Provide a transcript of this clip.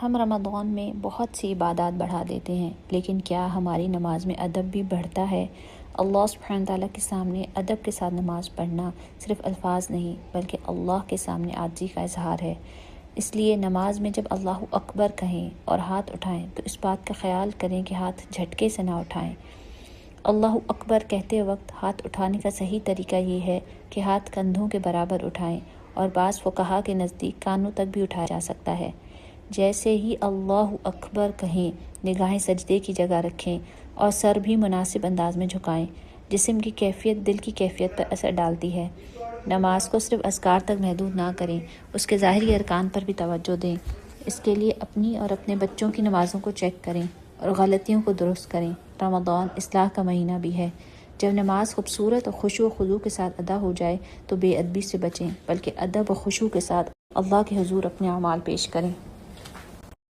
ہم رمضان میں بہت سی عبادات بڑھا دیتے ہیں، لیکن کیا ہماری نماز میں ادب بھی بڑھتا ہے؟ اللہ سبحانہ تعالیٰ کے سامنے ادب کے ساتھ نماز پڑھنا صرف الفاظ نہیں بلکہ اللہ کے سامنے عاجزی کا اظہار ہے۔ اس لیے نماز میں جب اللہ اکبر کہیں اور ہاتھ اٹھائیں تو اس بات کا خیال کریں کہ ہاتھ جھٹکے سے نہ اٹھائیں۔ اللہ اکبر کہتے وقت ہاتھ اٹھانے کا صحیح طریقہ یہ ہے کہ ہاتھ کندھوں کے برابر اٹھائیں، اور بعض فقہا کے نزدیک کانوں تک بھی اٹھایا جا سکتا ہے۔ جیسے ہی اللہ اکبر کہیں نگاہیں سجدے کی جگہ رکھیں اور سر بھی مناسب انداز میں جھکائیں۔ جسم کی کیفیت دل کی کیفیت پر اثر ڈالتی ہے۔ نماز کو صرف اذکار تک محدود نہ کریں، اس کے ظاہری ارکان پر بھی توجہ دیں۔ اس کے لیے اپنی اور اپنے بچوں کی نمازوں کو چیک کریں اور غلطیوں کو درست کریں۔ رمضان اصلاح کا مہینہ بھی ہے۔ جب نماز خوبصورت اور خشوع و خضوع کے ساتھ ادا ہو جائے تو بے ادبی سے بچیں، بلکہ ادب و خشوع کے ساتھ اللہ کے حضور اپنے اعمال پیش کریں۔